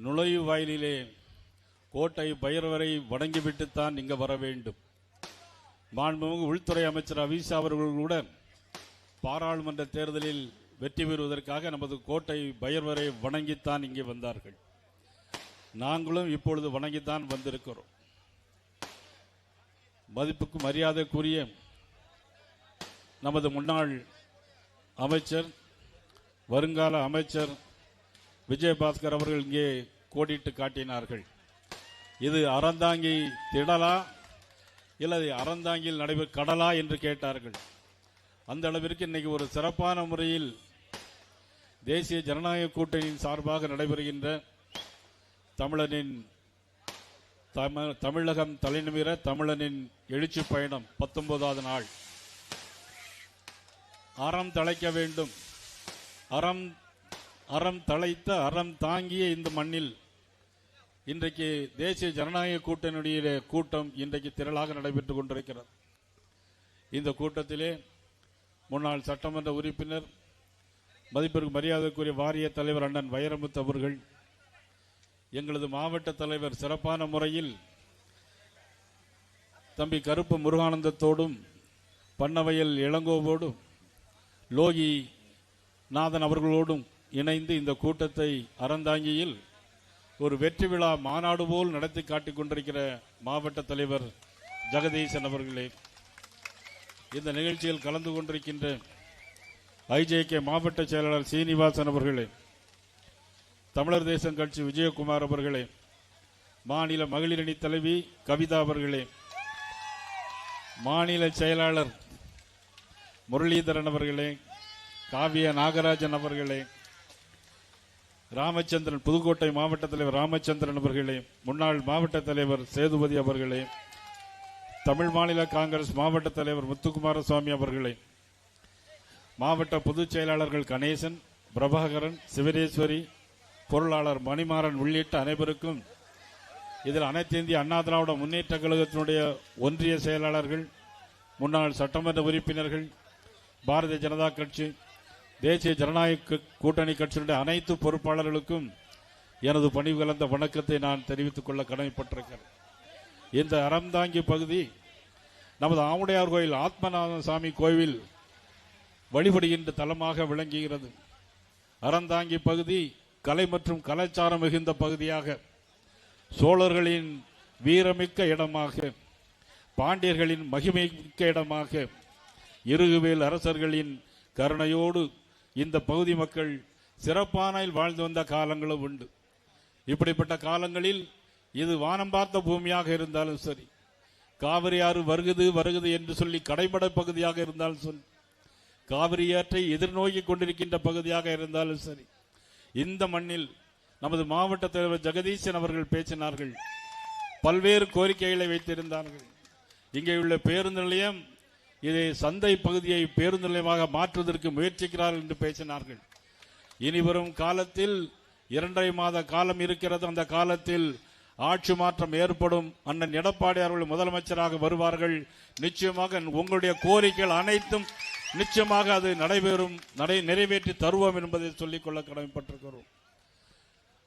நுழைவு வாயிலிலே கோட்டை பைரவரை வணங்கிவிட்டுத்தான் இங்கு வர வேண்டும். மாண்புமிகு உள்துறை அமைச்சர் அமித்ஷா அவர்கள் கூட பாராளுமன்ற தேர்தலில் வெற்றி பெறுவதற்காக நமது கோட்டை பைரவரை வணங்கித்தான் இங்கே வந்தார்கள். நாங்களும் இப்பொழுது வணங்கித்தான் வந்திருக்கிறோம். மதிப்புக்கு மரியாதைக்குரிய நமது முன்னாள் அமைச்சர் வருங்கால அமைச்சர் விஜயபாஸ்கர் அவர்கள் இங்கே கோடிட்டு காட்டினார்கள். இது அறந்தாங்கி திடலா இல்லை அறந்தாங்கியில் நடைபெறும் கடலா என்று கேட்டார்கள். அந்த அளவிற்கு இன்னைக்கு ஒரு சிறப்பான முறையில் தேசிய ஜனநாயக கூட்டணியின் சார்பாக நடைபெறுகின்ற தமிழகம் தலைநிமிர தமிழனின் எழுச்சி பயணம் 19வது நாள். அறம் தழைக்க வேண்டும். அறம் தழைத்த அறம் தாங்கிய இந்த மண்ணில் இன்றைக்கு தேசிய ஜனநாயக கூட்டணியுடைய கூட்டம் இன்றைக்கு திரளாக நடைபெற்றுக் கொண்டிருக்கிறது. இந்த கூட்டத்திலே முன்னாள் சட்டமன்ற உறுப்பினர் மதிப்பிற்கு மரியாதைக்குரிய வாரிய தலைவர் அண்ணன் வைரமுத்து அவர்கள், எங்களது மாவட்ட தலைவர் சிறப்பான முறையில் தம்பி கருப்பு முருகானந்தத்தோடும் பண்ணவையல் இளங்கோவோடும் லோகி நாதன் அவர்களோடும் இணைந்து இந்த கூட்டத்தை அறந்தாங்கியில் ஒரு வெற்றி விழா மாநாடு போல் நடத்தி காட்டிக் கொண்டிருக்கிற மாவட்ட தலைவர் ஜெகதீசன் அவர்களே, இந்த நிகழ்ச்சியில் கலந்து கொண்டிருக்கின்ற ஐஜேகே மாவட்ட செயலாளர் சீனிவாசன் அவர்களே, தமிழர் தேசம் கட்சி விஜயகுமார் அவர்களே, மாநில மகளிரணி தலைவி கவிதா அவர்களே, மாநில செயலாளர் முரளிதரன் அவர்களே, காவிய நாகராஜன் அவர்களே, ராமச்சந்திரன் புதுக்கோட்டை மாவட்ட தலைவர் ராமச்சந்திரன் அவர்களே, முன்னாள் மாவட்ட தலைவர் சேதுபதி அவர்களே, தமிழ் மாநில காங்கிரஸ் மாவட்ட தலைவர் முத்துக்குமாரசுவாமி அவர்களே, மாவட்ட பொதுச் செயலாளர்கள் கணேசன், பிரபாகரன், சிவரேஸ்வரி, பொருளாளர் மணிமாறன் உள்ளிட்ட அனைவருக்கும், இதில் அனைத்து இந்திய அண்ணா திராவிட முன்னேற்ற கழகத்தினுடைய ஒன்றிய செயலாளர்கள், முன்னாள் சட்டமன்ற உறுப்பினர்கள், பாரதிய ஜனதா கட்சி, தேசிய ஜனநாயக கூட்டணி கட்சியினுடைய அனைத்து பொறுப்பாளர்களுக்கும் எனது பணிவு கலந்த வணக்கத்தை நான் தெரிவித்துக் கொள்ள கடமைப்பட்டிருக்கிறேன். இந்த அறந்தாங்கி பகுதி நமது ஆவுடையார் கோயில் ஆத்மநாத சாமி கோவில் வழிபடுகின்ற தலமாக விளங்குகிறது. அறந்தாங்கி பகுதி கலை மற்றும் கலாச்சாரம் மிகுந்த பகுதியாக, சோழர்களின் வீரமிக்க இடமாக, பாண்டியர்களின் மகிமைமிக்க இடமாக, இருகுவேல் அரசர்களின் கருணையோடு இந்த பகுதி மக்கள் சிறப்பான வாழ்ந்து வந்த காலங்களும் உண்டு. இப்படிப்பட்ட காலங்களில் இது வானம் பார்த்த பூமியாக இருந்தாலும் சரி, காவிரி ஆறு வருகுது என்று சொல்லி கடைமடை பகுதியாக இருந்தாலும் சரி, காவிரி ஆற்றை எதிர்நோக்கி கொண்டிருக்கின்ற பகுதியாக இருந்தாலும் சரி, இந்த மண்ணில் நமது மாவட்ட தலைவர் ஜெகதீசன் அவர்கள் பேசினார்கள். பல்வேறு கோரிக்கைகளை வைத்திருந்தார்கள். இங்கே உள்ள பேருந்து நிலையம், இதை சந்தை பகுதியை பேருந்து நிலையமாக மாற்றுவதற்கு முயற்சிக்கிறார்கள் என்று பேசினார்கள். இனிவரும் காலத்தில் 2.5 மாத காலம் இருக்கிறது. அந்த காலத்தில் ஆட்சி மாற்றம் ஏற்படும். அண்ணன் எடப்பாடி அவர்கள் முதலமைச்சராக வருவார்கள். நிச்சயமாக உங்களுடைய கோரிக்கைகள் அனைத்தும் நிச்சயமாக அது நடைபெறும், நிறைவேற்றி தருவோம் என்பதை சொல்லிக்கொள்ள கடமைப்பட்டிருக்கிறோம்.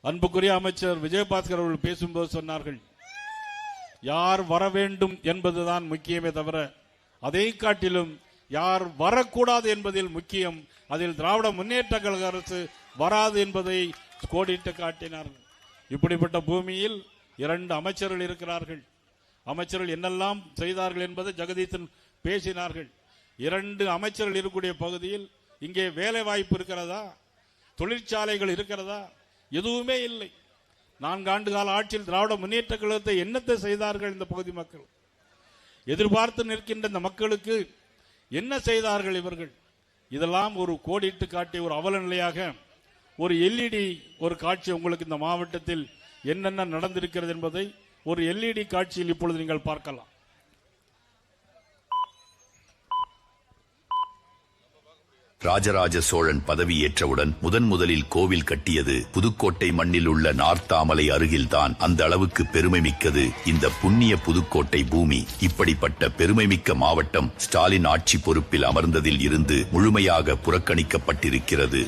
அன்புக்குரிய அமைச்சர் விஜயபாஸ்கர் அவர்கள் பேசும்போது சொன்னார்கள், யார் வர வேண்டும் என்பதுதான் முக்கியமே தவிர அதை காட்டிலும் யார் வரக்கூடாது என்பதில் முக்கியம். அதில் திராவிட முன்னேற்ற கழக அரசு வராது என்பதை கோடிட்டு காட்டினார்கள். இப்படிப்பட்ட பூமியில் 2 அமைச்சர்கள் இருக்கிறார்கள். அமைச்சர்கள் என்னெல்லாம் செய்தார்கள் என்பதை ஜெகதீசன் பேசினார்கள். 2 அமைச்சர்கள் இருக்கக்கூடிய பகுதியில் இங்கே வேலை வாய்ப்பு இருக்கிறதா? தொழிற்சாலைகள் இருக்கிறதா? எதுவுமே இல்லை. 4 ஆண்டு கால ஆட்சியில் திராவிட முன்னேற்ற கழகத்தை என்னத்தை செய்தார்கள்? இந்த பகுதி மக்கள் எதிர்பார்த்து நிற்கின்ற இந்த மக்களுக்கு என்ன செய்தார்கள் இவர்கள்? இதெல்லாம் ஒரு கோடிட்டு காட்டிய ஒரு அவல நிலையாக ஒரு எல்இடி ஒரு காட்சி உங்களுக்கு இந்த மாவட்டத்தில் என்னென்ன நடந்திருக்கிறது என்பதை ஒரு எல்இடி காட்சியில் இப்பொழுது நீங்கள் பார்க்கலாம். ராஜராஜ சோழன் பதவியேற்றவுடன் முதலில் கோவில் கட்டியது புதுக்கோட்டை மண்ணில் உள்ள நார்த்தாமலை அருகில்தான். அந்த அளவுக்கு பெருமை மிக்கது இந்த புண்ணிய புதுக்கோட்டை பூமி. இப்படிப்பட்ட பெருமைமிக்க மாவட்டம் ஸ்டாலின் ஆட்சி பொறுப்பில் அமர்ந்ததில் இருந்து முழுமையாக புறக்கணிக்கப்பட்டிருக்கிறது.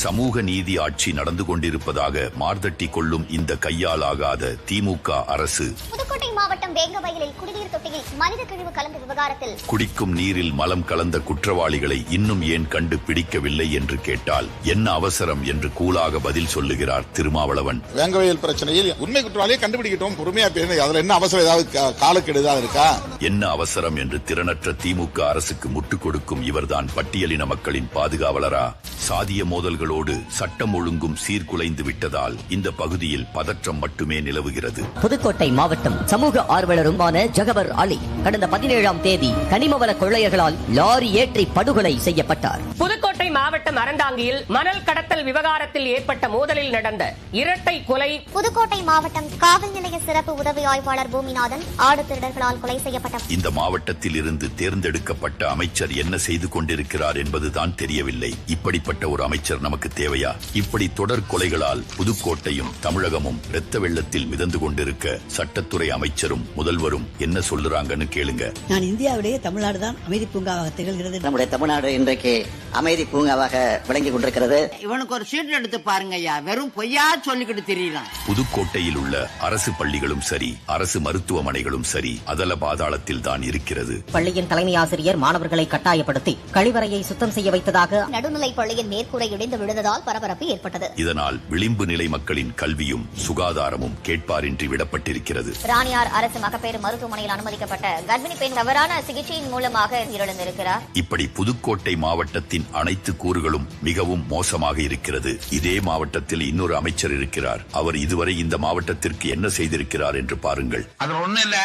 சமூக நீதி ஆட்சி நடந்து கொண்டிருப்பதாக மார்தட்டி கொள்ளும் இந்த கையாலாகாத திமுக அரசு புதுக்கோட்டை மாவட்டம் வேங்கவயலில் குடிநீர் தொட்டியில் மனித கழிவு கலந்த விவகாரத்தில் குடிக்கும் நீரில் மலம் கலந்த குற்றவாளிகளை இன்னும் ஏன் கண்டுபிடிக்கவில்லை என்று கேட்டால் என்ன அவசரம் என்று கூலாக பதில் சொல்லுகிறார் திருமாவளவன். வேங்கவயல் பிரச்சனையில் உண்மை குற்றவாளியை கண்டுபிடிக்கட்டும், பொறுமையா பேசுங்க. அதுல என்ன அவசரம், ஏதாவது காலக்கெடுதான் இருக்கா? என்ன அவசரம் என்று திறனற்ற திமுக அரசுக்கு முட்டுக் கொடுக்கும் இவர்தான் பட்டியலின மக்களின் பாதுகாவலரா? சாதிய மோதல்களோடு சட்டம் ஒழுங்கும் சீர்குலைந்து விட்டதால் இந்த பகுதியில் பதற்றம் மட்டுமே நிலவுகிறது. புதுக்கோட்டை மாவட்டம் சமூக ஆர்வலருமான ஜகபர் அலி கடந்த 17ஆம் தேதி கனிமவள கொள்ளையர்களால் லாரி ஏற்றி படுகொலை செய்யப்பட்டார். புதுக்கோட்டை மாவட்டம் அறந்தாங்கியில் மணல் கடத்தல் விவகாரத்தில் ஏற்பட்ட மோதலில் நடந்த இரட்டை கொலை. புதுக்கோட்டை மாவட்டம் காவல் நிலைய சிறப்பு உதவி ஆய்வாளர் பூமிநாதன் ஆடு திருடர்களால் கொலை செய்யப்பட்டார். இந்த மாவட்டத்தில் இருந்து தேர்ந்தெடுக்கப்பட்ட அமைச்சர் என்ன செய்து கொண்டிருக்கிறார் என்பதுதான் தெரியவில்லை. இப்படிப்பட்ட ஒரு அமைச்சர் நமக்கு தேவையா? இப்படி தொடர் கொலைகளால் புதுக்கோட்டையும் தமிழகமும் இரத்த வெள்ளத்தில் மிதந்து கொண்டிருக்க சட்டத்துறை அமைச்சரும் முதல்வரும் என்ன சொல்லுறாங்கன்னு கேளுங்க. நான் இந்தியாவிலேயே தமிழ்நாடு தான் அமைதி பூங்காவாக திகழ்கிறது. நம்முடைய தமிழ்நாடு இன்றைக்கு அமைதி பூங்காவாக விளங்கி கொண்டிருக்கிறது. இவனுக்கு ஒரு சீட் எடுத்து பாருங்க ஐயா, வெறும் பொய்யா சொல்லிக்கிட்டு தெரியலாம். புதுக்கோட்டையில் உள்ள அரசு பள்ளிகளும் சரி, அரசு மருத்துவமனைகளும் சரி அதல பாதாளத்தில் தான் இருக்கிறது. பள்ளியின் தலைமை ஆசிரியர் மாணவர்களை கட்டாயப்படுத்தி கழிவறையை சுத்தம் செய்ய வைத்ததாக நடுநிலை பள்ளியின் மேற்கூரை இடிந்து விழுந்ததால் பரபரப்பு ஏற்பட்டது. இதனால் விளிம்பு நிலை மக்களின் கல்வியும் சுகாதாரமும் கேட்பாரின்றி விடப்பட்டிருக்கிறது. ராணியார் அரசு மகப்பேறு மருத்துவமனையில் அனுமதிக்கப்பட்ட கர்ப்பிணி பெண் தவறான சிகிச்சையின் மூலமாக உயிரிழந்திருக்கிறார். இப்படி புதுக்கோட்டை மாவட்டத்தின் அனைத்து கூறுகளும் மிகவும் மோசமாக இருக்கிறது. இதே மாவட்டத்தில் இன்னொரு அமைச்சர் இருக்கிறார். அவர் இதுவரை இந்த மாவட்டத்திற்கு என்ன செய்திருக்கிறார் என்று பாருங்கள். அது ஒண்ணு இல்ல,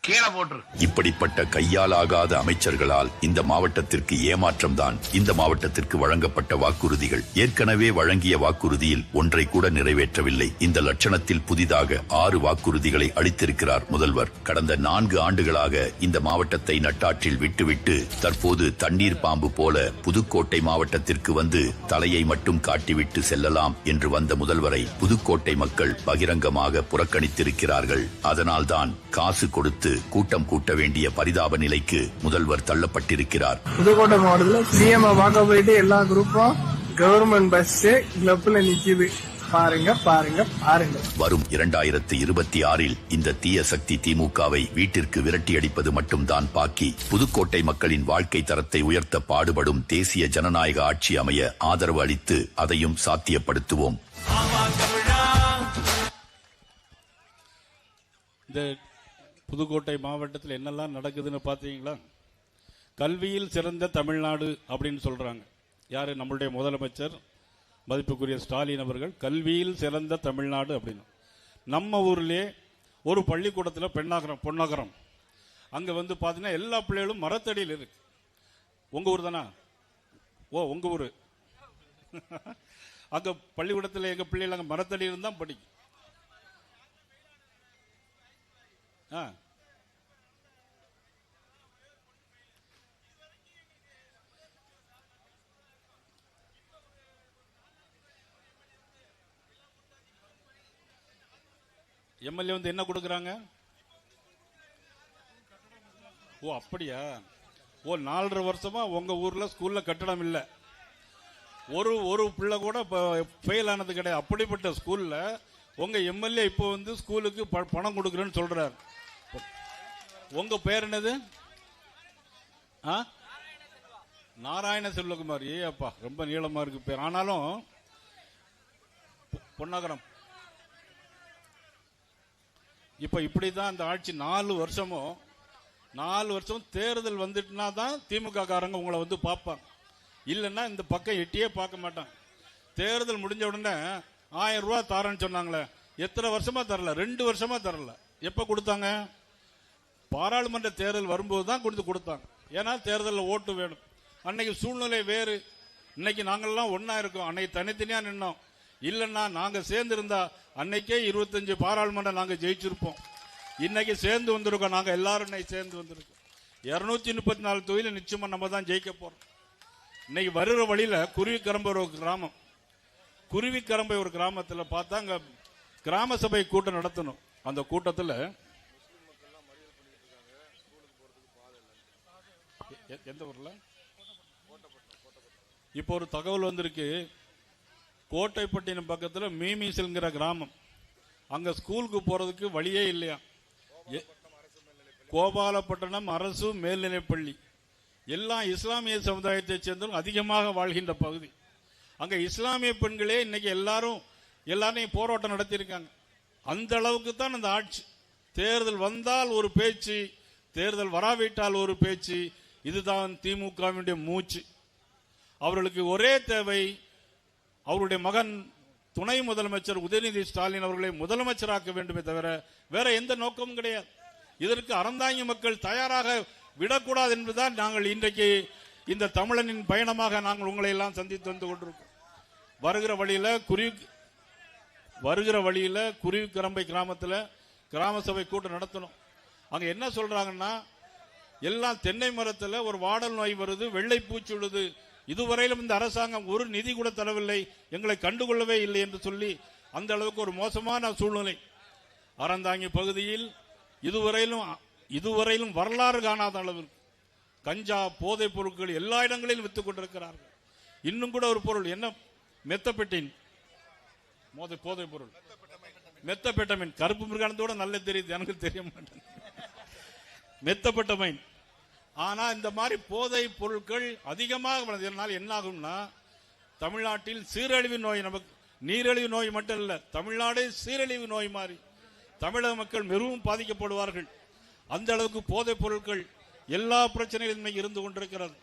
கீழே போட்டு. இப்படிப்பட்ட கையாலாகாத அமைச்சர்களால் இந்த மாவட்டத்திற்கு ஏமாற்றம் தான். இந்த மாவட்டத்திற்கு வழங்கப்பட்ட வாக்குறுதிகள் ஏற்கனவே வழங்கிய வாக்குறுதியில் ஒன்றை கூட நிறைவேற்றவில்லை. இந்த லட்சணத்தில் புதிதாக 6 வாக்குறுதிகளை அளித்திருக்கிறார் முதல்வர். கடந்த 4 ஆண்டுகளாக இந்த மாவட்டத்தை நட்டாற்றில் விட்டுவிட்டு தற்போது தண்ணீர் பாம்பு போல புதுக்கோட்டை மாவட்டத்திற்கு வந்து தலையை மட்டும் காட்டிவிட்டு செல்லலாம் என்று வந்த முதல்வரை புதுக்கோட்டை மக்கள் பகிரங்கமாக புறக்கணித்திருக்கிறார்கள். அதனால்தான் காசு கொடுத்து கூட்டம் கூட்ட வேண்டிய பரிதாப நிலைக்கு முதல்வர் தள்ளப்பட்டிருக்கிறார். புதுக்கோட்டை மாவட்டத்தில் சிஎம் பார்க்க போயிட்டு எல்லா குரூப்பும் கவர்மெண்ட் பஸ் கிளப்ல நிக்குது. பாருங்க பாருங்க பாருங்க. வரும் 2026 இந்த தீய சக்தி திமுகவை வீட்டிற்கு விரட்டி அடிப்பது மட்டும்தான் பாக்கி. புதுக்கோட்டை மக்களின் வாழ்க்கை தரத்தை உயர்த்த பாடுபடும் தேசிய ஜனநாயக ஆட்சி அமைய ஆதரவு அளித்து அதையும் சாத்தியப்படுத்துவோம். புதுக்கோட்டை மாவட்டத்தில் என்னெல்லாம் நடக்குதுன்னு பார்த்தீங்களா? கல்வியில் சிறந்த தமிழ்நாடு அப்படின்னு சொல்றாங்க. யாரு? நம்மளுடைய முதலமைச்சர் மதிப்புக்குரிய ஸ்டாலின் அவர்கள் கல்வியில் சிறந்த தமிழ்நாடு அப்படின்னு. நம்ம ஊர்லேயே ஒரு பள்ளிக்கூடத்தில் பொன்னகரம் அங்கே வந்து பார்த்தீங்கன்னா எல்லா பிள்ளைகளும் மரத்தடியில் இருக்கு. உங்கள் ஊர் தானா? ஓ, உங்கள் ஊர். அங்கே பள்ளிக்கூடத்தில் எங்கள் பிள்ளைகள் அங்கே மரத்தடியில் தான் படிக்கும். எம்எல்ஏ வந்து என்ன கொடுக்குறாங்க? ஓ, அப்படியா? ஓ, 4.5 வருஷமா உங்க ஊர்ல ஸ்கூல்ல கட்டடம் இல்ல. ஒரு பிள்ளை கூட ஃபெயில் ஆனது கிடையாது. அப்படிப்பட்ட ஸ்கூல்ல உங்க எம்எல்ஏ இப்போ வந்து ஸ்கூலுக்கு பணம் கொடுக்குறேன்னு சொல்றாரு. உங்க பேர் என்னது? நாராயண செல்வகுமார். ஏப்பா, ரொம்ப நீளமா இருக்கு பேர். ஆனாலும் பொன்னகரம் இப்ப இப்படிதான் அந்த ஆட்சி 4 வருஷமும் தேர்தல் வந்துட்டுனா தான் திமுக காரங்க உங்களை வந்து பார்ப்பாங்க. இல்லைன்னா இந்த பக்கம் எட்டியே பார்க்க மாட்டாங்க. தேர்தல் முடிஞ்ச உடனே 1000 ரூபாய் தாரன்னு சொன்னாங்களே, எத்தனை வருஷமா தரல? 2 வருஷமா தரல. எப்ப கொடுத்தாங்க? பாராளுமன்ற தேர்தல் வரும்போது தான் கொடுத்தாங்க. ஏன்னா தேர்தலில் ஓட்டு வேணும். அன்னைக்கு சூழ்நிலை வேறு. இன்னைக்கு நாங்கள்லாம் ஒன்னா இருக்கோம். அன்னைக்கு தனித்தனியா நின்னோம். இல்லைன்னா நாங்க சேர்ந்து இருந்தா அன்னைக்கே 25 பாராளுமன்றம் நாங்க ஜெயிச்சிருப்போம். இன்னைக்கு சேர்ந்து வந்திருக்கோம். நாங்க எல்லாரும் இன்னைக்கு சேர்ந்து வந்திருக்கோம். 234 தொகுதியில் நிச்சயமா நம்ம தான் ஜெயிக்க போறோம். இன்னைக்கு வருகிற வழியில குருவிக்கரம்பை ஒரு கிராமம், குருவிக்கரம்பை ஒரு கிராமத்தில் பார்த்தா அங்க கிராம சபை கூட்டம் நடத்தணும். அந்த கூட்டத்தில் எந்த ஊர்ல இப்போ ஒரு தகவல் வந்திருக்கு, கோட்டைப்பட்டினம் பக்கத்தில் மீமிசல்ங்கிற கிராமம், அங்க ஸ்கூலுக்கு போறதுக்கு வழியே இல்லையா. கோபாலப்பட்டினம் அரசு மேல்நிலைப்பள்ளி எல்லாம் இஸ்லாமிய சமுதாயத்தை சேர்ந்தவங்க அதிகமாக வாழ்கின்ற பகுதி. அங்க இஸ்லாமிய பெண்களே இன்னைக்கு எல்லாரையும் போராட்டம் நடத்தியிருக்காங்க. அந்த அளவுக்கு தான் அந்த ஆட்சி. தேர்தல் வந்தால் ஒரு பேச்சு, தேர்தல் வராவிட்டால் ஒரு பேச்சு. இதுதான் திமுகவினுடைய மூச்சு. அவர்களுக்கு ஒரே தேவை, அவருடைய மகன் துணை முதலமைச்சர் உதயநிதி ஸ்டாலின் அவர்களை முதலமைச்சராக்க வேண்டுமே தவிர வேற எந்த நோக்கமும் கிடையாது. இதற்கு அறந்தாங்கி மக்கள் தயாராக விடக்கூடாது என்பதுதான் நாங்கள் இன்றைக்கு இந்த தமிழனின் பயணமாக நாங்கள் உங்களை எல்லாம் சந்தித்து வந்து கொண்டிருக்கோம். வருகிற வழியில குருவிக்கரம்பை கிராமத்தில் கிராம சபை கூட்டம் நடத்தணும். அங்க என்ன சொல்றாங்கன்னா, எல்லாம் தென்னை மரத்தில் ஒரு வாடல் நோய் வருது, வெள்ளை பூச்சி உள்ளது, இதுவரையிலும் இந்த அரசாங்கம் ஒரு நிதி கூட தரவில்லை, எங்களை கண்டுகொள்ளவே இல்லை என்று சொல்லி அந்த அளவுக்கு ஒரு மோசமான சூழ்நிலை. அறந்தாங்கி பகுதியில் இதுவரையிலும் வரலாறு காணாத அளவிற்கு கஞ்சா போதைப் பொருட்கள் எல்லா இடங்களிலும் வித்துக் கொண்டிருக்கிறார்கள். இன்னும் கூட ஒரு பொருள் என்ன, மெத்தபெட்டின் போதைப் பொருள், மெத்தபெட்டமைன், கருப்பு மிருகானத்தோட நல்ல தெரியுது, எனக்கு தெரிய மாட்டேன், மெத்தபெட்டமைன். ஆனா இந்த மாதிரி போதை பொருட்கள் அதிகமாக என்ன ஆகும்னா, தமிழ்நாட்டில் சீரழிவு நோய், நமக்கு நீரிழிவு நோய் மட்டும் இல்ல, தமிழ்நாடே சீரழிவு நோய் மாறி தமிழக மக்கள் மிகவும் பாதிக்கப்படுவார்கள். அந்த அளவுக்கு போதைப் பொருட்கள் எல்லா பிரச்சனைகளும் இருந்து கொண்டிருக்கிறது.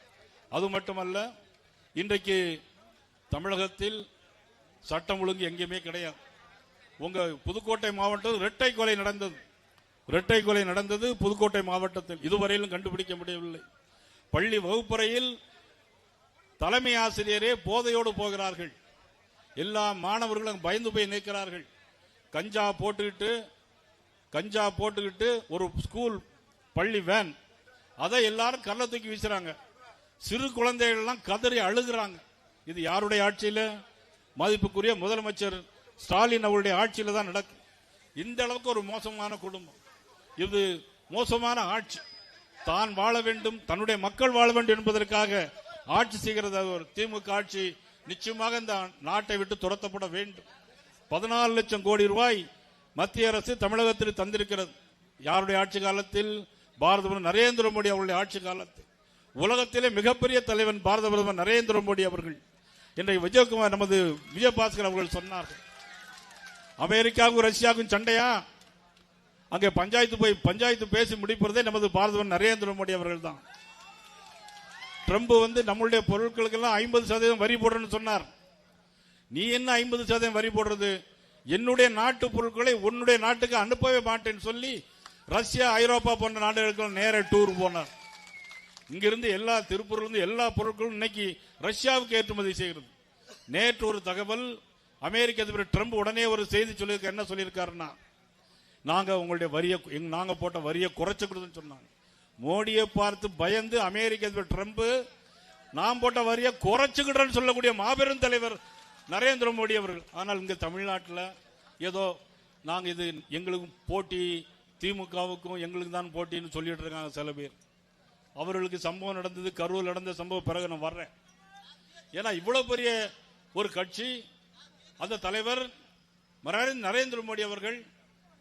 அது மட்டுமல்ல, இன்றைக்கு தமிழகத்தில் சட்டம் ஒழுங்கு எங்கேயுமே கிடையாது. உங்க புதுக்கோட்டை மாவட்டம் இரட்டை கொலை நடந்தது புதுக்கோட்டை மாவட்டத்தில், இதுவரையிலும் கண்டுபிடிக்க முடியவில்லை. பள்ளி வகுப்பறையில் தலைமை ஆசிரியரே போதையோடு போகிறார்கள். எல்லா மாணவர்களும் பயந்து போய் நிற்கிறார்கள். கஞ்சா போட்டுக்கிட்டு ஒரு ஸ்கூல் பள்ளி வேன், அதை எல்லாரும் கல்ல தூக்கி வீசுறாங்க. சிறு குழந்தைகள் எல்லாம் கதறி அழுகிறாங்க. இது யாருடைய ஆட்சியில? மதிப்புக்குரிய முதலமைச்சர் ஸ்டாலின் அவருடைய ஆட்சியில தான் நடக்கும். இந்த அளவுக்கு ஒரு மோசமான குடும்பம், இது மோசமான ஆட்சி. தான் வாழ வேண்டும், தன்னுடைய மக்கள் வாழ வேண்டும் என்பதற்காக ஆட்சி செய்கிறது ஒரு திமுக ஆட்சி. நிச்சயமாக இந்த நாட்டை விட்டு துரத்தப்பட வேண்டும். 14 லட்சம் கோடி ரூபாய் மத்திய அரசு தமிழகத்தில் தந்திருக்கிறது. யாருடைய ஆட்சி காலத்தில்? பாரத பிரதமர் நரேந்திர மோடி அவருடைய ஆட்சி காலத்தில். உலகத்திலே மிகப்பெரிய தலைவன் பாரத பிரதமர் நரேந்திர மோடி அவர்கள். இன்றைக்கு விஜயகுமார், நமது விஜயபாஸ்கர் அவர்கள் சொன்னார்கள், அமெரிக்காவுக்கும் ரஷ்யாவுக்கும் சண்டையா? அங்கே பஞ்சாயத்து பேசி முடிப்பதே நமது பாரத பிரதமர் நரேந்திர மோடி அவர்கள் தான். ட்ரம்ப் நம்மளுடைய பொருட்களுக்கெல்லாம் 50% வரி போடுறேன்னு சொன்னார். நீ என்ன 50% வரி போடுறது? என்னுடைய நாட்டு பொருட்களை உன்னுடைய நாட்டுக்கு அனுப்பவே மாட்டேன்னு சொல்லி ரஷ்யா, ஐரோப்பா போன்ற நாடுகளுக்கு நேர டூர் போனார். இங்கிருந்து திருப்பூர்ல எல்லா பொருட்களும் இன்னைக்கு ரஷ்யாவுக்கு ஏற்றுமதி செய்கிறது. நேற்று ஒரு தகவல், அமெரிக்க அதிபர் ட்ரம்ப் உடனே ஒரு செய்தி சொல்லியிருக்க, என்ன சொல்லியிருக்காருன்னா, நாங்க உங்களுடைய நாங்க போட்ட வரியை குறைச்சுக்கிடுதுன்னு சொன்னாங்க. மோடியை பார்த்து பயந்து அமெரிக்க அதிபர் ட்ரம்ப் நாம் போட்ட வரியை குறைச்சுக்கிடுறேன்னு சொல்லக்கூடிய மாபெரும் தலைவர் நரேந்திர மோடி அவர்கள். ஆனால் இங்க தமிழ்நாட்டில் ஏதோ நாங்க இது எங்களுக்கு போட்டி, திமுகவுக்கும் எங்களுக்கு தான் போட்டின்னு சொல்லிட்டு இருக்காங்க சில பேர். அவர்களுக்கு சம்பவம் நடந்தது, கரூர் நடந்த சம்பவம் பிறகு நான் வர்றேன். ஏன்னா இவ்வளவு பெரிய ஒரு கட்சி, அந்த தலைவர் நரேந்திர மோடி அவர்கள்,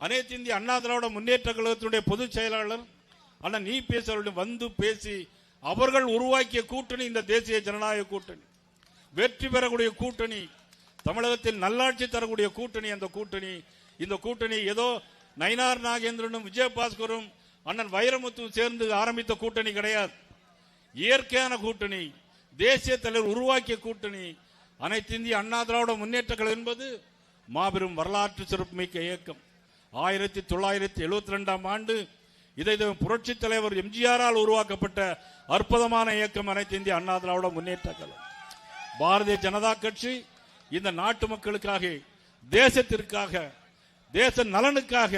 அனைத்து இந்திய அண்ணா திராவிட முன்னேற்ற கழகத்தினுடைய பொதுச் செயலாளர் அண்ணா நீபேஸ் அவர்கள் பேசி அவர்கள் உருவாக்கிய கூட்டணி இந்த தேசிய ஜனநாயக கூட்டணி, வெற்றி பெறக்கூடிய கூட்டணி, தமிழகத்தில் நல்லாட்சி தரக்கூடிய கூட்டணி. இந்த கூட்டணி ஏதோ நயினார் நாகேந்திரனும் விஜயபாஸ்கரும் அண்ணன் வைரமுத்துவும் சேர்ந்து ஆரம்பித்த கூட்டணி கிடையாது. இயற்கையான கூட்டணி, தேசிய தலைவர் உருவாக்கிய கூட்டணி. அனைத்து இந்திய அண்ணா திராவிட முன்னேற்ற கழகம் என்பது மாபெரும் வரலாற்று சிறப்புமிக்க இயக்கம். 1972ஆம் ஆண்டு இதை புரட்சி தலைவர் எம்ஜிஆரால் உருவாக்கப்பட்ட அற்புதமான இயக்கம் அனைத்து இந்திய அண்ணா திராவிட முன்னேற்ற கழகம். பாரதிய ஜனதா கட்சி இந்த நாட்டு மக்களுக்காக, தேசத்திற்காக, தேச நலனுக்காக,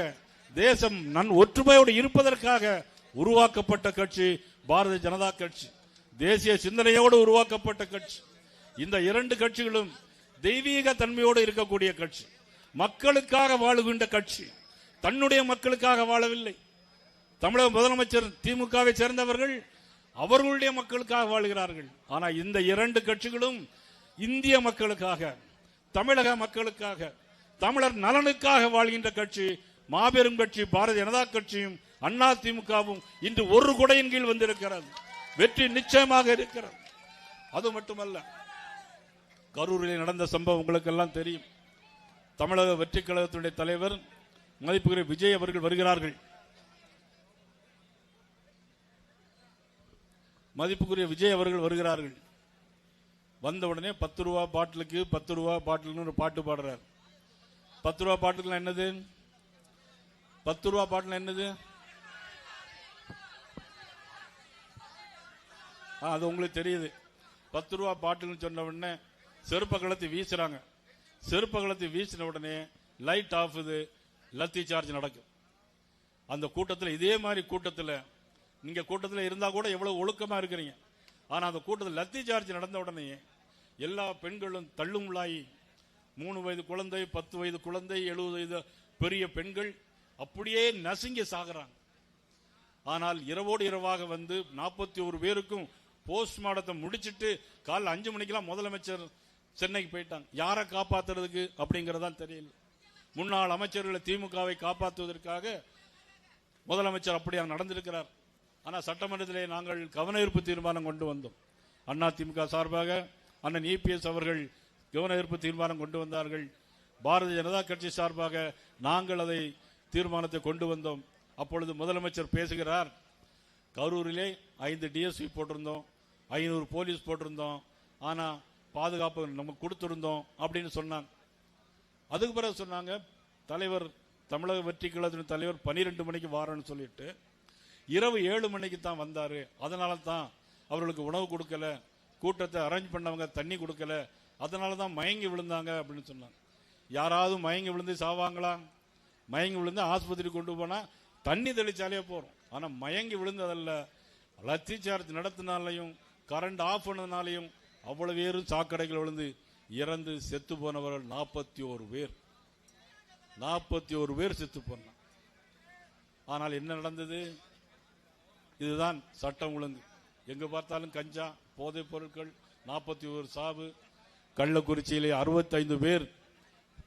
தேசம் ஒற்றுமையோடு இருப்பதற்காக உருவாக்கப்பட்ட கட்சி பாரதிய ஜனதா கட்சி. தேசிய சிந்தனையோடு உருவாக்கப்பட்ட கட்சி. இந்த இரண்டு கட்சிகளும் தெய்வீக தன்மையோடு இருக்கக்கூடிய கட்சி, மக்களுக்காக வாழுகின்ற கட்சி, தன்னுடைய மக்களுக்காக வாழவில்லை. தமிழக முதலமைச்சர் திமுகவை சேர்ந்தவர்கள் அவர்களுடைய மக்களுக்காக வாழ்கிறார்கள். ஆனால் இந்த இரண்டு கட்சிகளும் இந்திய மக்களுக்காக, தமிழக மக்களுக்காக, தமிழர் நலனுக்காக வாழ்கின்ற கட்சி, மாபெரும் கட்சி பாரதிய ஜனதா கட்சியும் அண்ணா திமுகவும் இன்று ஒரு குடையின் கீழ் வந்திருக்கிறது. வெற்றி நிச்சயமாக இருக்கிறது. அது மட்டுமல்ல, கரூரில் நடந்த சம்பவம் உங்களுக்கு எல்லாம் தெரியும். தமிழக வெற்றி கழகத்தினுடைய தலைவர் மதிப்புக்குரிய விஜய் அவர்கள் வருகிறார்கள். மதிப்புக்குரிய விஜய் அவர்கள் வருகிறார்கள். வந்த உடனே 10 ரூபா பாட்டிலுக்கு 10 ரூபா பாட்டிலுக்கு ஒரு பாட்டு பாடுறார். 10 ரூபா பாட்டிலுக்கு என்னது? 10 ரூபா பாட்டில் என்னது? அது உங்களுக்கு தெரியுது. 10 ரூபா பாட்டில்னு சொன்ன உடனே செருப்ப கலத்தி வீசுறாங்க. செருப்ப கலத்தி வீசின உடனே லைட் ஆஃப், லத்தி சார்ஜ் நடக்கும். அந்த கூட்டத்தில், இதே மாதிரி கூட்டத்தில் நீங்க கூட்டத்தில் இருந்தா கூட எவ்வளவு ஒழுக்கமா இருக்கிறீங்க. ஆனா அந்த கூட்டத்தில் லத்தி சார்ஜ் நடந்த உடனே எல்லா பெண்களும் தள்ளுமுள்ளாயி, 3 வயது குழந்தை, 10 வயது குழந்தை, 70 வயது பெரிய பெண்கள் அப்படியே நசுங்கி சாகுறாங்க. ஆனால் இரவோடு இரவாக வந்து 41 பேருக்கும் போஸ்ட்மார்ட்டத்தை முடிச்சிட்டு காலைல 5 மணிக்கெல்லாம் முதலமைச்சர் சென்னைக்கு போயிட்டாங்க. யாரை காப்பாத்துறதுக்கு அப்படிங்கறதான் தெரியல. முன்னாள் அமைச்சர்களை திமுகவை காப்பாற்றுவதற்காக முதலமைச்சர் அப்படியே நடந்திருக்கிறார். ஆனால் சட்டமன்றத்திலே நாங்கள் கவன ஈர்ப்பு தீர்மானம் கொண்டு வந்தோம். அண்ணா திமுக சார்பாக அண்ணன் EPS அவர்கள் கவன ஈர்ப்பு தீர்மானம் கொண்டு வந்தார்கள். பாரதிய ஜனதா கட்சி சார்பாக நாங்கள் அதை தீர்மானத்தை கொண்டு வந்தோம். அப்பொழுது முதலமைச்சர் பேசுகிறார், கரூரிலே 5 DSP போட்டிருந்தோம், 500 போலீஸ் போட்டிருந்தோம், ஆனா பாதுகாப்பு நமக்கு கொடுத்திருந்தோம் அப்படின்னு சொன்னாங்க. அதுக்கு பிறகு சொன்னாங்க, தலைவர் தமிழக வெற்றி கழகத்தின் தலைவர் 12 மணிக்கு வாரன்னு சொல்லிட்டு இரவு 7 மணிக்கு தான் வந்தாரு. அதனால தான் அவர்களுக்கு உணவு கொடுக்கல, கூட்டத்தை அரேஞ்ச் பண்ணவங்க தண்ணி கொடுக்கல, அதனால தான் மயங்கி விழுந்தாங்க அப்படின்னு சொன்னாங்க. யாராவது மயங்கி விழுந்து சாவாங்களா? மயங்கி விழுந்து ஆஸ்பத்திரி கொண்டு போனா தண்ணி தெளிச்சாலே போறோம். ஆனா மயங்கி விழுந்ததல்ல, லத்தி சார்ஜ் நடத்தினாலையும் கரண்ட் ஆஃப் பண்ணதுனாலையும் அவ்வளவு பேரும் சாக்கடைகள் விழுந்து இறந்து செத்து போனவர்கள் 41 பேர். 41 பேர் செத்து போனாங்க. ஆனால் என்ன நடந்தது? இதுதான் சட்டம் ஒழுங்கு. எங்க பார்த்தாலும் கஞ்சா, போதைப் பொருட்கள், 41 சாவு. கள்ளக்குறிச்சியிலே 65 பேர்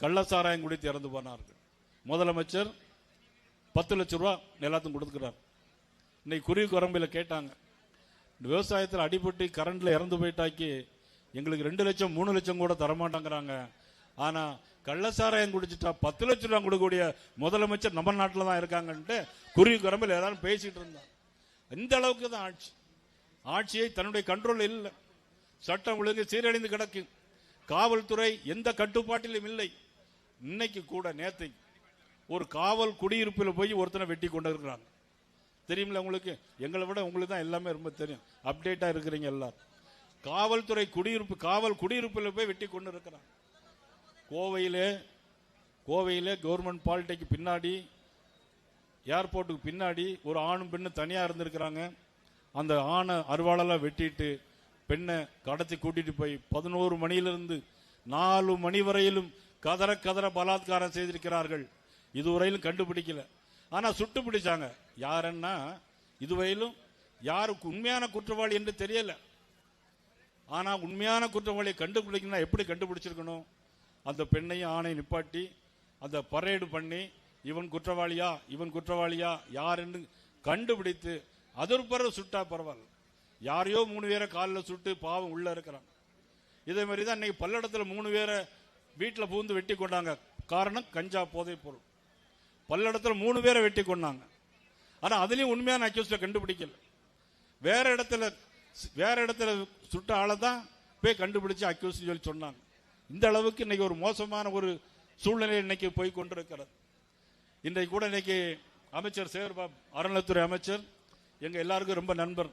கள்ளசாராயம் குடித்து இறந்து போனார்கள். முதலமைச்சர் 10 லட்சம் ரூபாய் எல்லாத்துக்கும் கொடுத்துக்கிறார். இன்னைக்கு குருவி குரம்பில் கேட்டாங்க, விவசாயத்தில் அடிபட்டு கரண்ட்ல இறந்து போயிட்டாக்கி எங்களுக்கு 2 லட்சம் 3 லட்சம் கூட தரமாட்டாங்கிறாங்க. ஆனா கள்ளசாராயம் குடிச்சிட்டா 10 லட்சம் ரூபாய் கொடுக்கக்கூடிய முதலமைச்சர் நம்ம நாட்டில் தான் இருக்காங்கன்ட்டு குருவி குரம்பில் ஏதாவது பேசிட்டு இருந்தாங்க. இந்த அளவுக்கு தான் ஆட்சி. ஆட்சியை தன்னுடைய கண்ட்ரோல் இல்லை. சட்டம் ஒழுங்கு சீரழிந்து கிடக்கு. காவல்துறை எந்த கட்டுப்பாட்டிலும் இல்லை. இன்னைக்கு கூட நேற்று ஒரு காவல் குடியிருப்பில் போய் ஒருத்தனை வெட்டி கொண்டு இருக்கிறாங்க. தெரியுமில்ல உங்களுக்கு? எங்களை விட உங்களுக்கு தான் எல்லாமே ரொம்ப தெரியும், அப்டேட்டா இருக்கிறீங்க எல்லாரும். காவல்துறை குடியிருப்பு, காவல் குடியிருப்பில் போய் வெட்டி கொண்டு இருக்கிறாங்க. கோவையிலே கவர்மெண்ட் பாலிடெக்னிக் பின்னாடி, ஏர்போர்ட்டுக்கு பின்னாடி ஒரு ஆணும் பெண்ணும் தனியா இருந்திருக்கிறாங்க. அந்த ஆணை அருவாளெல்லாம் வெட்டிட்டு பெண்ணை கடத்தி கூட்டிட்டு போய் 11 மணியிலிருந்து 4 மணி வரையிலும் கதற கதற பலாத்காரம் செய்திருக்கிறார்கள். இதுவரையிலும் கண்டுபிடிக்கல. ஆனா சுட்டு பிடிச்சாங்க. யாருன்னா இதுவரையிலும் யாருக்கு உண்மையான குற்றவாளி என்று தெரியல. ஆனா உண்மையான குற்றவாளியை கண்டுபிடிக்கணும். எப்படி கண்டுபிடிச்சிருக்கணும்? அந்த பெண்ணையும் ஆணை நிப்பாட்டி அந்த பரேடு பண்ணி இவன் குற்றவாளியா இவன் குற்றவாளியா யாருன்னு கண்டுபிடித்து அதற்கு பிறகு சுட்டா பரவாயில்ல. யாரையோ 3 பேரை காலில் சுட்டு பாவம் உள்ள இருக்கிறாங்க. இதே மாதிரி தான் இன்னைக்கு பல்லடத்தில் 3 பேரை வீட்டில் பூந்து வெட்டி கொண்டாங்க. காரணம் கஞ்சா போதைப் பொருள். பல்லடத்தில் 3 பேரை வெட்டி கொண்டாங்க. ஆனா அதுலயும் உண்மையான அக்யூஸ்ட கண்டுபிடிக்கல. வேற இடத்துல சுட்ட ஆளை தான் போய் கண்டுபிடிச்சு அக்யூஸ் சொல்லி சொன்னாங்க. இந்த அளவுக்கு இன்னைக்கு ஒரு மோசமான ஒரு சூழ்நிலை இன்னைக்கு போய் கொண்டிருக்கிறது. இன்றைக்கு கூட இன்னைக்கு அமைச்சர் சேகர்பாபு, அறநிலைத்துறை அமைச்சர், எங்க எல்லாருக்கும் ரொம்ப நண்பர்.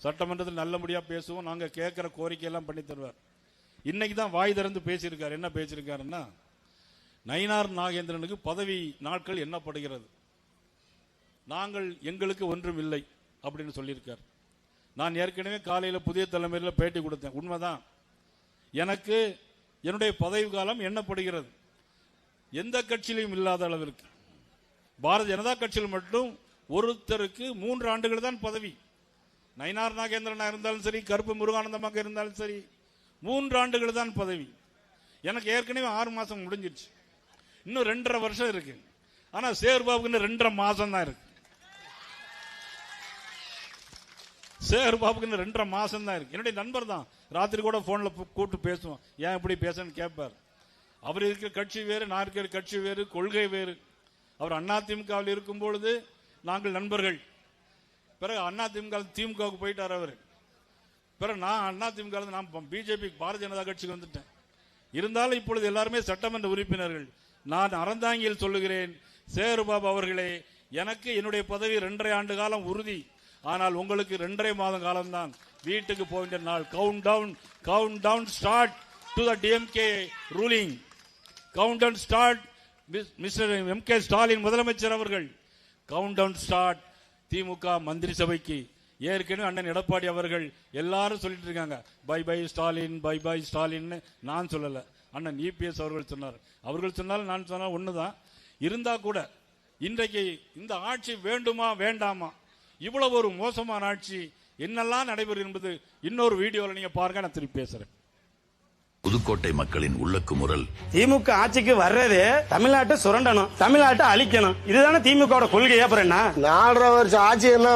சட்டமன்றத்தில் நல்லபடியா பேசுவோம், நாங்க கேட்கிற கோரிக்கையெல்லாம் பண்ணி தருவார். இன்னைக்கு தான் வாய் திறந்து பேசியிருக்காரு. என்ன பேசியிருக்காருன்னா, நயினார் நாகேந்திரனுக்கு பதவி நாட்கள் எண்ணப்படுகிறது, நாங்கள் எங்களுக்கு ஒன்றும் இல்லை அப்படின்னு சொல்லியிருக்கார். நான் ஏற்கனவே காலையில் புதிய தலைமையில் பேட்டி கொடுத்தேன். உண்மைதான், எனக்கு என்னுடைய பதவி காலம் எண்ணப்படுகிறது. எந்த கட்சியிலும் இல்லாத அளவிற்கு பாரதிய ஜனதா கட்சியில் மட்டும் ஒருத்தருக்கு 3 ஆண்டுகள் தான் பதவி. நயினார் நாகேந்திரனா இருந்தாலும் சரி, கருப்பு முருகானந்தமாக இருந்தாலும் சரி, 3 ஆண்டுகள் தான் பதவி. எனக்கு ஏற்கனவே 6 மாசம் முடிஞ்சிருச்சு. இன்னும் 2.5 வருஷம் இருக்கு. ஆனா சேகர்பாபுக்கு இன்னும் 2.5 மாசம் தான் இருக்கு. சேகர்பாபுக்கு இன்னும் 2.5 மாசம் தான் இருக்கு. என்னுடைய நண்பர் தான், ராத்திரி கூட போன்ல கூப்பிட்டு பேசுவோம். ஏன் இப்படி பேசன்னு கேட்பார். அவர் இருக்கிற கட்சி வேறு, நான் இருக்கிற கட்சி வேறு, கொள்கை வேறு. அவர் அதிமுகவில் இருக்கும் பொழுது நாங்கள் நண்பர்கள். பிறகு அதிமுக திமுகவுக்கு போயிட்டார் அவர். பிறகு நான் அதிமுக நான் பிஜேபி பாரதிய ஜனதா கட்சிக்கு வந்துட்டேன். இருந்தாலும் இப்பொழுது எல்லாருமே சட்டமன்ற உறுப்பினர்கள். நான் அறந்தாங்கியில் சொல்லுகிறேன், சேகர்பாபு அவர்களே, எனக்கு என்னுடைய பதவி 2.5 ஆண்டு காலம் உறுதி. ஆனால் உங்களுக்கு 2.5 மாதம் காலம்தான். வீட்டுக்கு போகின்ற நாள். Countdown start to the DMK ruling. Countdown start. Mister MK. Stalin முதலமைச்சர் அவர்கள் கவுண்ட் டவுன் ஸ்டார்ட் திமுக மந்திரி சபைக்கு. ஏற்கனவே அண்ணன் எடப்பாடி அவர்கள் எல்லாரும் சொல்லிட்டு இருக்காங்க, bye bye Stalin, bye bye Stalin. நான் சொல்லல, அண்ணன் இபிஎஸ் அவர்கள் சொன்னார். அவர்கள் சொன்னாலும் நான் சொன்னால் ஒண்ணுதான். இருந்தா கூட இன்றைக்கு இந்த ஆட்சி வேண்டுமா வேண்டாமா? இவ்வளவு ஒரு மோசமான ஆட்சி என்னெல்லாம் நடைபெறும் என்பது இன்னொரு வீடியோவில் நீங்க பாருங்க. நான் திருப்பி பேசுறேன். புதுக்கோட்டை மக்களின் உள்ளக்குமுறல். திமுக ஆட்சிக்கு வர்றது தமிழ்நாட்டை சுரண்டணும், தமிழ்நாட்டை அழிக்கணும். இதுதானே திமுக கொள்கை. அப்புறம் என்ன 4.5 வருஷம் ஆட்சி என்ன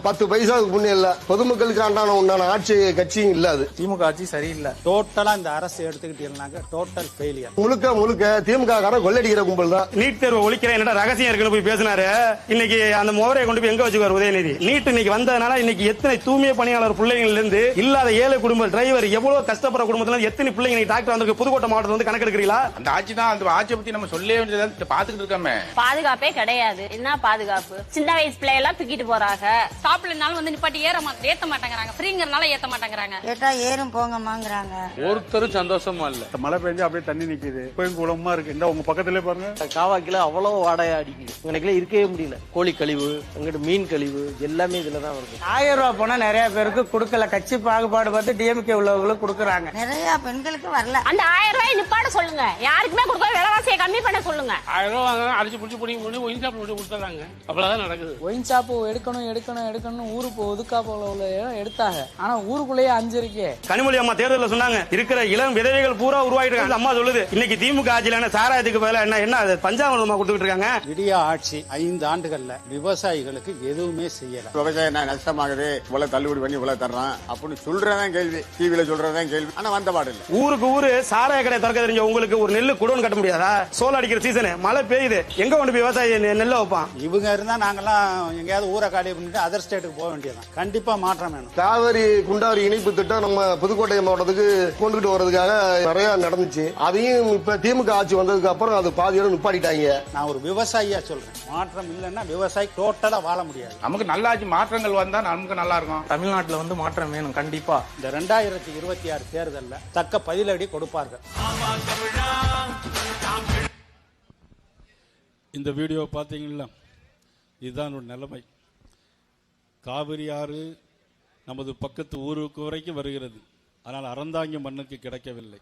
10 பைசாவுக்கு புண்ணியம் இல்ல. பொதுமக்களுக்கு உண்டான ஆட்சி கட்சியும் இல்ல. அது திமுக ஆட்சி சரியில்லை. டோட்டலா இந்த அரசு எடுத்துக்கிட்டீங்க டோட்டல் ஃபெயிலியர். முழுக்க திமுக காரன் கொள்ளடிக்கிற கும்பல் தான். நீட் தேர்வு ஒழிக்கிற என்னடா ரகசியம் இருக்குன்னு போய் பேசினாரு. இன்னைக்கு அந்த முகவரையை கொண்டு போய் எங்க வச்சுக்காரு உதயநிதி. நீட் இன்னைக்கு வந்ததுனால இன்னைக்கு எத்தனை தூய்மை பணியாளர் பிள்ளைங்கள்ல இருந்து இல்லாத ஏழை குடும்ப டிரைவர் எவ்வளவு கஷ்டப்படுற குடும்பத்துல எத்தனை பிள்ளைங்க டாக்டர் வந்து புதுக்கோட்டை மாவட்டத்தில் வந்து கணக்கெடுக்கிறீங்களா? அந்த ஆட்சி தான். அந்த ஆட்சியை பத்தி நம்ம சொல்லவே வேண்டியது பாத்துக்கிட்டு இருக்கோமே. பாதுகாப்பே கிடையாது. என்ன பாதுகாப்பு? சின்ன வயசு பிள்ளை எல்லாம் தூக்கிட்டு போறாங்க. ஸ்டாப்லனாலும் வந்து நிப்பாட்டி ஏத்த மாட்டேங்கிறாங்க. ஃப்ரீங்கறனால ஏத்த மாட்டேங்கிறாங்க. கேட்டா ஏறும் போங்கமாங்கறாங்க. ஒருத்தரும் சந்தோஷமா இல்ல. மழை பெஞ்சா அப்படியே தண்ணி நிக்குது. போய் குளமா இருக்கு. இந்த உங்க பக்கத்திலே பாருங்க. காவாக்கில அவ்வளவு வாடகை அடிக்குது. உங்களுக்குள்ள இருக்கவே முடியல. கோழி கழிவு, அங்கிட்டு மீன் கழிவு எல்லாமே இதுல தான் வருது. 1000 ரூபாய் போனா நிறைய பேருக்கு கொடுக்கல. கட்சி பாகுபாடு பார்த்து டிஎம்கே உள்ளவங்களுக்கு கொடுக்கறாங்க. நிறைய பெண்களுக்கு வரல. அந்த 1000 ரூபாய் நிப்பாட சொல்லுங்க. யாருக்குமே கொடுக்க விலைவாசியை கம்மி பண்ண சொல்லுங்க. 1000 ரூபாய் வாங்க அடிச்சு புடிச்சு புடிங்க ஒயின் ஷாப் கொடுத்துறாங்க. அவ்வளவுதான் நடக்குது. ஒயின் ஷாப் எடுக்கணும் ஊருக்கு ஒதுக்கா போல எடுத்தாங்க. ஆனா ஊருக்குள்ளேயே 5 இருக்கு. கனிமொழி அம்மா தேர்தலில் சொன்னாங்க, இருக்கிற இளம் விதவைகள் பூரா உருவாயிட்டு இருக்காங்க. அம்மா சொல்லுது, இன்னைக்கு திமுக ஆட்சியில சாராயத்துக்கு பதிலா என்ன பஞ்சாமிரதமா கொடுத்துட்டு இருக்காங்க. விடிய ஆட்சி 5 ஆண்டுகள்ல விவசாயிகளுக்கு எதுவுமே செய்யல. விவசாயம் நஷ்டமாகுது, இவ்வளவு தள்ளுபடி பண்ணி இவ்வளவு தர்றான் அப்படின்னு சொல்றதான் கேள்வி. டிவில சொல்றதான் கேள்வி. ஆனா வந்த பாடு இல்ல. ஊருக்கு ஊரு சாராய கடை திறக்க தெரிஞ்ச உங்களுக்கு ஒரு நெல்லு குடோன் கட்ட முடியாதா? சோளம் அடிக்கிற சீசன், மழை பெய்யுது, எங்க கொண்டு போய் விவசாயி நெல்லை வைப்பான்? இவங்க இருந்தா நாங்கெல்லாம் எங்கேயாவது ஊரை காலி பண்ணிட்டு அதர் ஸ்டேட்டுக்கு போக வேண்டியதான். கண்டிப்பா மாற்றம் வேணும். காவிரி குண்டாறு இணைப்பு திட்டம் நம்ம புதுக்கோட்டை மாவட்டத்துக்கு கொண்டுகிட்டு வர்றதுக்காக நிறைய நடந்துச்சு. அதையும் இப்ப திமுக ஆட்சி வந்ததுக்கு அப்புறம் அது பாதியோட நிப்பாட்டிட்டாங்க. நான் ஒரு விவசாயியா சொல்றேன், மாற்றம் இல்லைன்னா விவசாயி டோட்டலா வாழ முடியாது. நமக்கு நல்ல ஆட்சி மாற்றங்கள் வந்தா நமக்கு நல்லா இருக்கும். தமிழ்நாட்டுல வந்து மாற்றம் வேணும் கண்டிப்பா. இந்த 2026 தேர்தல்ல தக்க பதிலடி கொடுப்பார்கள். இந்த வீடியோ பார்த்தீங்களா? இதுதான் ஒரு நிலைமை. காவிரி ஆறு நமது பக்கத்து ஊருக்கு வரைக்கும் வருகிறது. ஆனால் அறந்தாங்கி மண்ணுக்கு கிடைக்கவில்லை.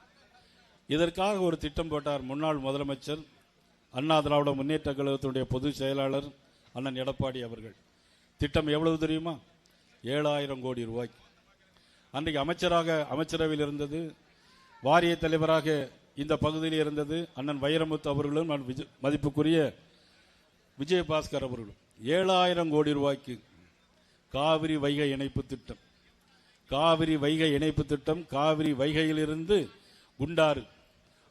இதற்காக ஒரு திட்டம் போட்டார் முன்னாள் முதலமைச்சர், அண்ணா திராவிட முன்னேற்ற கழகத்தினுடைய பொதுச் செயலாளர் அண்ணன் எடப்பாடி அவர்கள். திட்டம் எவ்வளவு தெரியுமா? 7000 கோடி ரூபாய். அன்றைக்கு அமைச்சரவையில் இருந்தது, வாரிய தலைவராக இந்த பகுதியில் இருந்தது அண்ணன் வைரமுத்து அவர்களும் மதிப்புக்குரிய விஜயபாஸ்கர் அவர்களும். 7000 கோடி ரூபாய்க்கு காவிரி வைகை இணைப்பு திட்டம். காவிரி வைகை இணைப்பு திட்டம் காவிரி வைகையிலிருந்து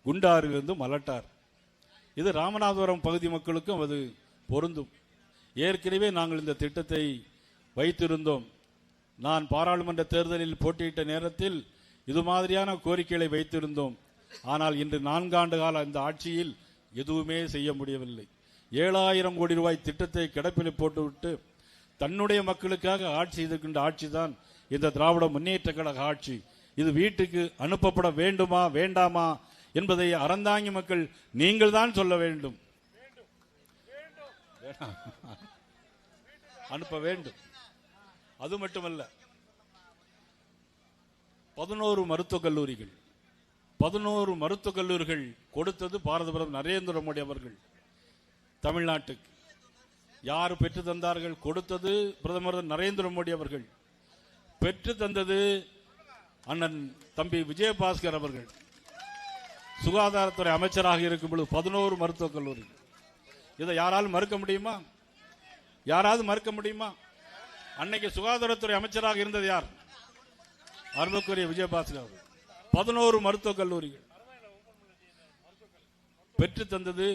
குண்டாறிலிருந்து மலட்டார். இது ராமநாதபுரம் பகுதி மக்களுக்கும் அது பொருந்தும். ஏற்கனவே நாங்கள் இந்த திட்டத்தை வைத்திருந்தோம். நான் பாராளுமன்ற தேர்தலில் போட்டியிட்ட நேரத்தில் இது மாதிரியான கோரிக்கைகளை வைத்திருந்தோம். ஆனால் இன்று 4 ஆண்டு கால இந்த ஆட்சியில் எதுவுமே செய்ய முடியவில்லை. 7000 கோடி ரூபாய் திட்டத்தை கிடப்பில் போட்டுவிட்டு தன்னுடைய மக்களுக்காக ஆட்சி செய்திருக்கின்ற ஆட்சி தான் இந்த திராவிட முன்னேற்ற கழக ஆட்சி. இது வீட்டுக்கு அனுப்பப்பட வேண்டுமா வேண்டாமா என்பதை அறந்தாங்கி மக்கள் நீங்கள் தான் சொல்ல வேண்டும். அனுப்ப வேண்டும். அது மட்டுமல்ல, 11 மருத்துவக் கல்லூரிகள் 11 மருத்துவக் கல்லூரிகள் கொடுத்தது பாரத பிரதமர் நரேந்திர மோடி அவர்கள் தமிழ்நாட்டுக்கு. யார் பெற்று தந்தார்கள்? கொடுத்தது பிரதமர் நரேந்திர மோடி அவர்கள். பெற்று தந்தது அண்ணன் தம்பி விஜயபாஸ்கர் அவர்கள். சுகாதாரத்துறை அமைச்சராக இருக்கும் பொழுது 11 மருத்துவக் கல்லூரி. இதை யாராலும் மறுக்க முடியுமா? யாராவது மறுக்க முடியுமா? அன்னைக்கு சுகாதாரத்துறை அமைச்சராக இருந்தது யார்? அருமைக்குரிய விஜயபாஸ்கர். 11 மருத்துவக் கல்லூரிகள் பெற்று தந்தது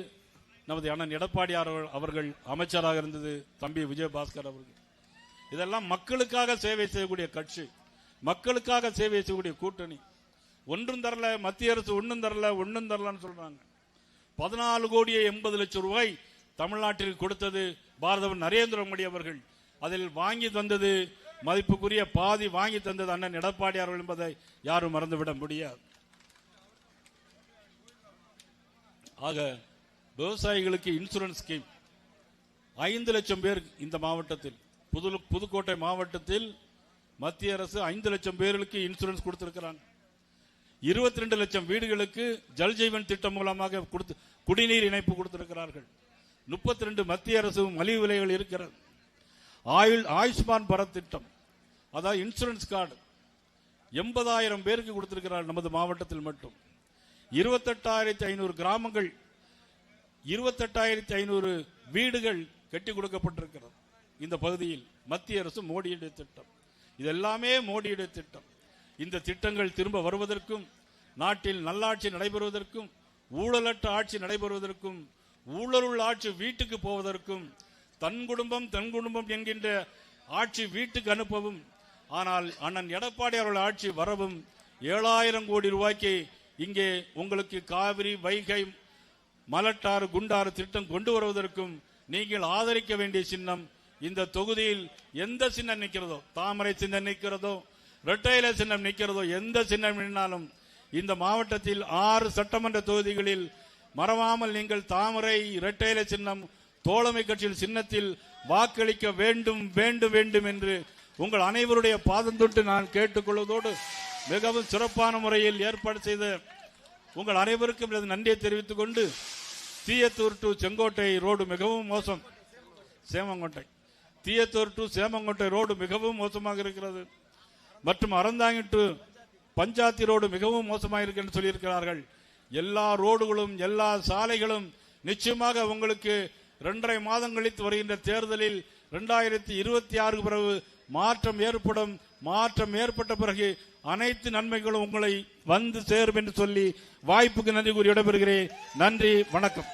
நமது அண்ணன் எடப்பாடி அவர்கள் அமைச்சராக இருந்தது தம்பி விஜயபாஸ்கர் அவர்கள். இதெல்லாம் மக்களுக்காக சேவை செய்யக்கூடிய கட்சி, மக்களுக்காக சேவை செய்யக்கூடிய கூட்டணி. ஒன்றும் தரல, மத்திய அரசு ஒன்றும் தரலன்னு சொல்றாங்க. 14,80,00,000 ரூபாய் தமிழ்நாட்டிற்கு கொடுத்தது பாரத நரேந்திர மோடி அவர்கள். அதில் வாங்கி தந்தது மதிப்புக்குரிய பாதி வாங்கி தந்தது அண்ணன் எடப்பாடி அவர்கள் என்பதை யாரும் மறந்துவிட முடியாது. ஆக விவசாயிகளுக்கு இன்சூரன்ஸ் ஸ்கீம் 5 லட்சம் பேர் இந்த மாவட்டத்தில், புதுக்கோட்டை மாவட்டத்தில் மத்திய அரசு 5 லட்சம் பேர்களுக்கு இன்சூரன்ஸ் கொடுத்திருக்கிறாங்க. 22 லட்சம் வீடுகளுக்கு ஜல்ஜீவன் திட்டம் மூலமாக குடிநீர் இணைப்பு கொடுத்திருக்கிறார்கள். 32 மத்திய அரசு மலிவு விலைகள் இருக்கிறது. ஆயுஷ்மான் பாரத் திட்டம், அதாவது இன்சூரன்ஸ் கார்டு 80,000 பேருக்கு கொடுத்திருக்கிறார் நமது மாவட்டத்தில் மட்டும். 28,500 கிராமங்கள், 28,500 வீடுகள் கட்டி கொடுக்கப்பட்டிருக்கிறது இந்த பகுதியில். மத்திய அரசு மோடியுடைய திட்டம், இதெல்லாமே மோடியுடைய திட்டம். இந்த திட்டங்கள் திரும்ப வருவதற்கும், நாட்டில் நல்லாட்சி நடைபெறுவதற்கும், ஊழலற்ற ஆட்சி நடைபெறுவதற்கும், ஊழலுள்ள ஆட்சி வீட்டுக்கு போவதற்கும், தன் குடும்பம் என்கின்ற ஆட்சி வீட்டுக்கு அனுப்பவும், ஆனால் அண்ணன் எடப்பாடி அவர்கள் ஆட்சி வரவும் 7,000 கோடி ரூபாய்க்கு இங்கே உங்களுக்கு காவிரி, வைகை, மலட்டாறு, குண்டாறு திட்டம் கொண்டு வருவதற்கும் நீங்கள் ஆதரிக்க வேண்டிய சின்னம். இந்த தொகுதியில் எந்த சின்னம் நிற்கிறதோ, தாமரை சின்னம் நிற்கிறதோ, இரட்டையில சின்னம் நிற்கிறதோ, எந்த சின்னம் நின்னாலும் இந்த மாவட்டத்தில் 6 சட்டமன்ற தொகுதிகளில் மறவாமல் நீங்கள் தாமரை, இரட்டையில சின்னம், தோழமை கட்சியின் சின்னத்தில் வாக்களிக்க வேண்டும் வேண்டும் வேண்டும் என்று உங்கள் அனைவருடைய பாதம் தொட்டு நான் கேட்டுக்கொள்வதோடு, மிகவும் சிறப்பான முறையில் ஏற்பாடு செய்த உங்கள் அனைவருக்கும் நன்றியை தெரிவித்துக் கொண்டு, தீயத்தூர் டு செங்கோட்டை ரோடு மிகவும் மோசம், சேமங்கோட்டை, தீயத்தூர் டு சேமங்கோட்டை ரோடு மிகவும் மோசமாக இருக்கிறது. மற்றும் அறந்தாங்கி டு பஞ்சாயத்து ரோடு மிகவும் மோசமாக இருக்கு என்று சொல்லியிருக்கிறார்கள். எல்லா ரோடுகளும், எல்லா சாலைகளும் நிச்சயமாக உங்களுக்கு 2.5 மாதம் கழித்து வருகின்ற தேர்தலில் 2026 பிறகு மாற்றம் ஏற்படும். மாற்றம் ஏற்பட்ட பிறகு அனைத்து நன்மைகளும் உங்களை வந்து சேரும் என்று சொல்லி வாய்ப்புக்கு நன்றி கூறி விடைபெறுகிறேன். நன்றி, வணக்கம்.